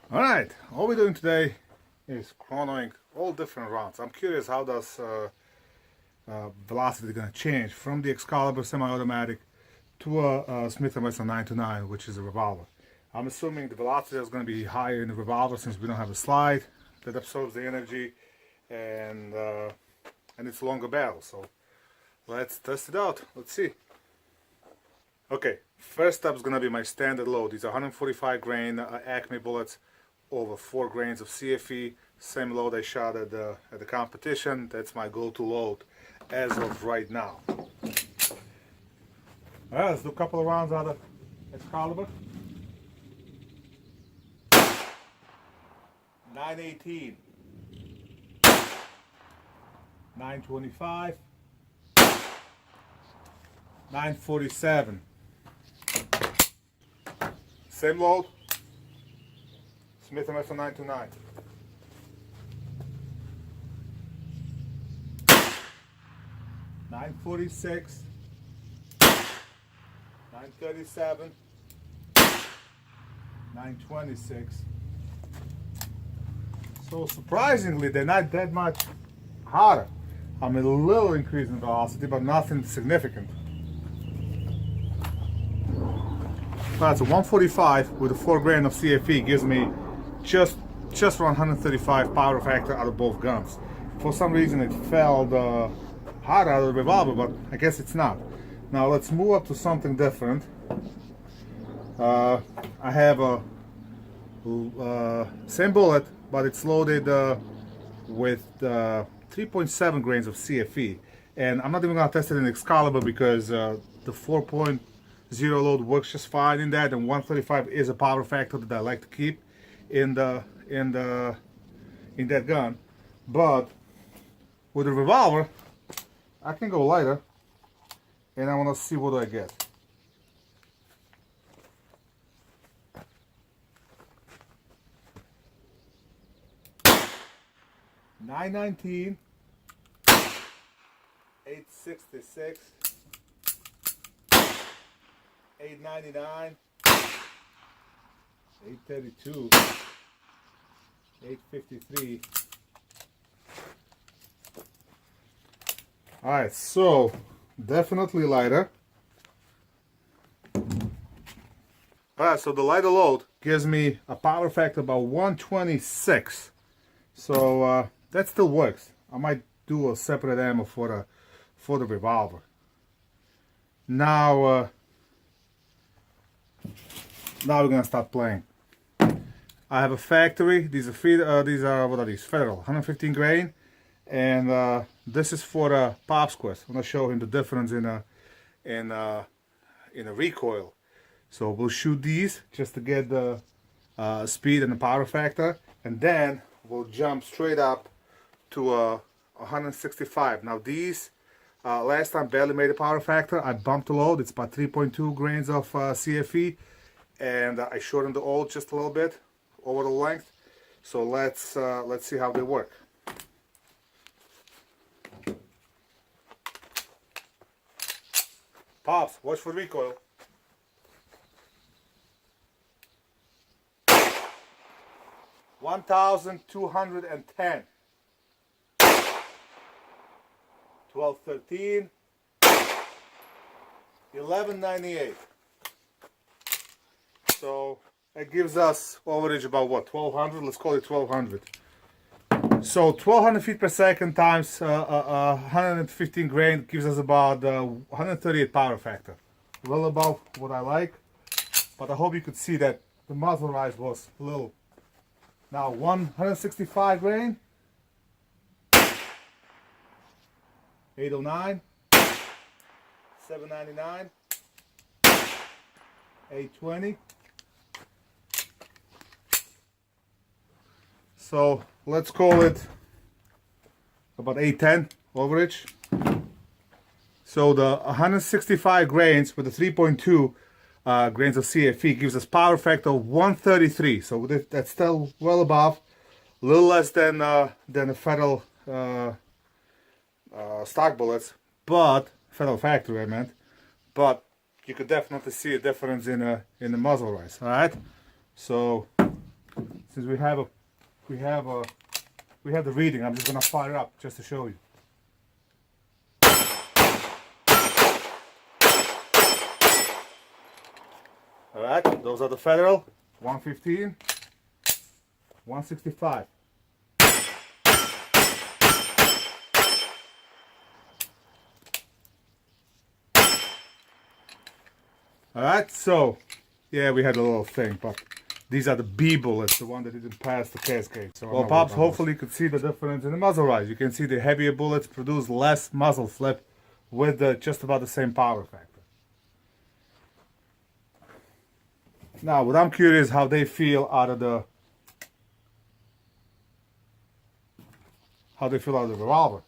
Alright, all we're doing today is chronoing all different rounds. I'm curious how does velocity going to change from the Excalibur semi-automatic to a Smith & Wesson 929, which is a revolver. I'm assuming the velocity is going to be higher in the revolver since we don't have a slide that absorbs the energy, and it's a longer barrel. So let's test it out. Let's see. Okay, first up is going to be my standard load. These are 145 grain Acme bullets over 4 grains of CFE. Same load I shot at the competition. That's my go-to load as of right now. Alright, let's do a couple of rounds out of Excalibur. 918, 925, 947. Same load, Smith & Wesson 929. 946, 937, 926. So surprisingly, they're not that much harder. I mean, a little increase in velocity, but nothing significant. That's a 145 with a 4 grain of CFE gives me just around 135 power factor out of both guns. For some reason, it felt harder out of the revolver, but I guess it's not. Now let's move up to something different. I have a same bullet, but it's loaded with 3.7 grains of CFE, and I'm not even gonna test it in Excalibur because the 4.0 load works just fine in that, and 135 is a power factor that I like to keep in that gun. But with the revolver, I can go lighter, and I want to see what do I get. $919, 866, 899, 832, 853. Alright, so definitely lighter. Alright, so the lighter load gives me a power factor about 126. So that still works. I might do a separate ammo for the revolver. Now we're gonna start playing. I have a factory. These are what are these? Federal, 115 grain, and this is for the pop squares. I'm gonna show him the difference in a recoil. So we'll shoot these just to get the speed and the power factor, and then we'll jump straight up to 165. Now these last time barely made a power factor. I bumped the load. It's about 3.2 grains of CFE, and I shortened the oil just a little bit over the length. So let's see how they work. Pops, watch for recoil. $1,210. 1213. 1198. So it gives us average about what, 1200? Let's call it 1200. So 1200 feet per second times 115 grain gives us about 138 power factor. Well above what I like, but I hope you could see that the muzzle rise was a little. Now 165 grain, 809, 799, 820. So let's call it about 810 average. So the 165 grains with the 3.2 grains of CFE gives us power factor of 133. So that's still well above, a little less than the Federal stock bullets, but Federal factory I meant. But you could definitely see a difference in the muzzle rise. All right, so let's since we have the reading, I'm just gonna fire it up just to show you. All right, those are the Federal 115, 165. All right, so yeah, we had a little thing, but these are the B bullets, the one that didn't pass the cascade. So well, Pops, hopefully you could see the difference in the muzzle rise. You can see the heavier bullets produce less muzzle flip with just about the same power factor. Now, what I'm curious how they feel out of the revolver.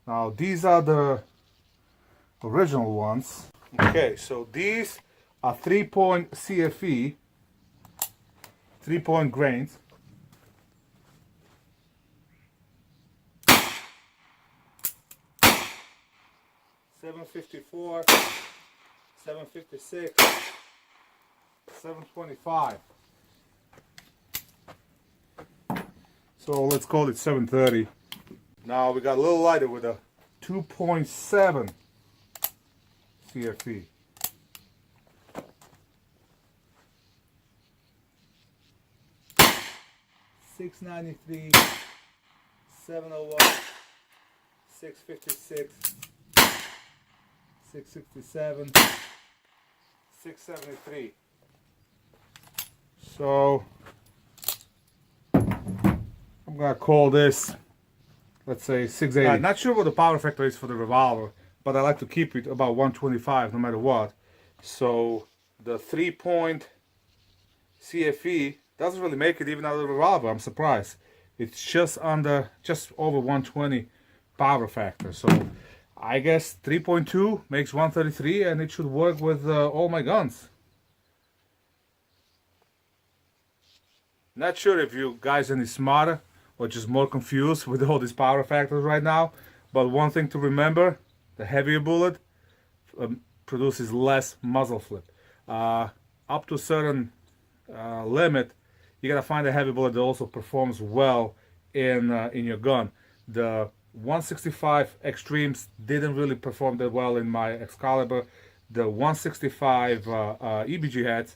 Now, these are the original ones. Okay, so these are 3-point CFE, 3-point grains. .754, 756, 725. So let's call it 730. Now we got a little lighter with a 2.7 CFE. .693, 701, 656, 667, 673. So I'm gonna call this, let's say 680. I'm not sure what the power factor is for the revolver, but I like to keep it about 125 no matter what. So the 3-point CFE doesn't really make it even out of the revolver. I'm surprised. It's just over 120 power factor. So I guess 3.2 makes 133, and it should work with all my guns. Not sure if you guys are any smarter or just more confused with all these power factors right now, but one thing to remember, the heavier bullet produces less muzzle flip. Up to a certain limit, you gotta find a heavy bullet that also performs well in your gun. The 165 Extremes didn't really perform that well in my Excalibur. The 165 EBG heads,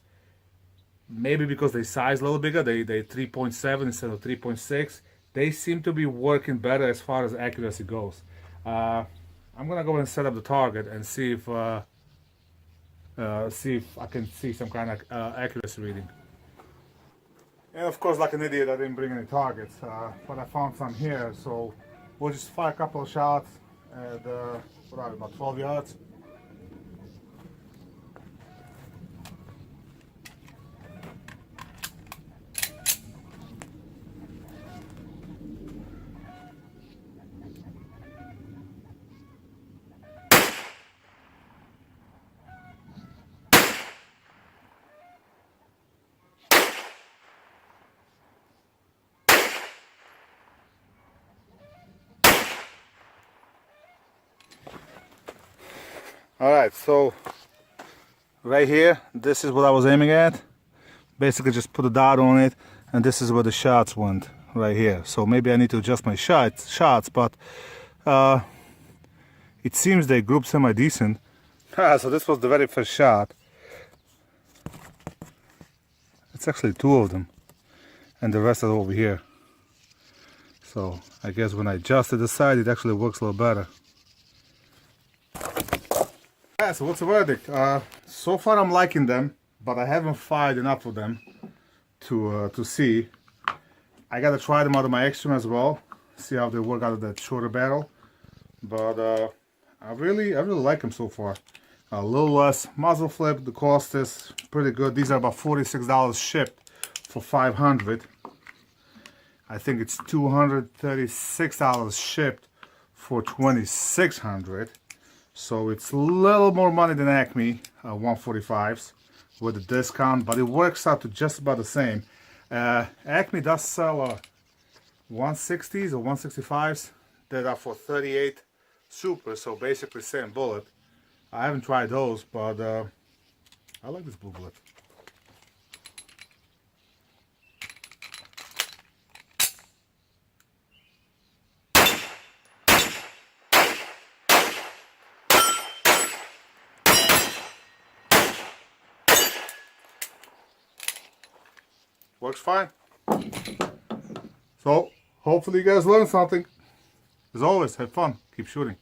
maybe because they size a little bigger, they 3.7 instead of 3.6, they seem to be working better as far as accuracy goes. I'm gonna go and set up the target and see if I can see some kind of accuracy reading. And of course, like an idiot, I didn't bring any targets, but I found some here, so we'll just fire a couple of shots at about 12 yards. Alright, so right here, this is what I was aiming at. Basically just put a dot on it, and this is where the shots went, right here. So maybe I need to adjust my shots, but it seems they grouped semi-decent. So this was the very first shot. It's actually two of them, and the rest are over here. So I guess when I adjusted the side, it actually works a little better. Yeah, so what's the verdict? So far I'm liking them, but I haven't fired enough of them to see. I gotta try them out of my Extreme as well, see how they work out of that shorter barrel. But I really like them so far. A little less muzzle flip. The cost is pretty good. These are about $46 shipped for 500. I think it's $236 shipped for 2,600. So it's a little more money than Acme 145s with a discount, but it works out to just about the same. Acme does sell 160s or 165s that are for 38 super, so basically same bullet. I haven't tried those, but I like this blue bullet. Works fine. So hopefully you guys learned something. As always, have fun. Keep shooting.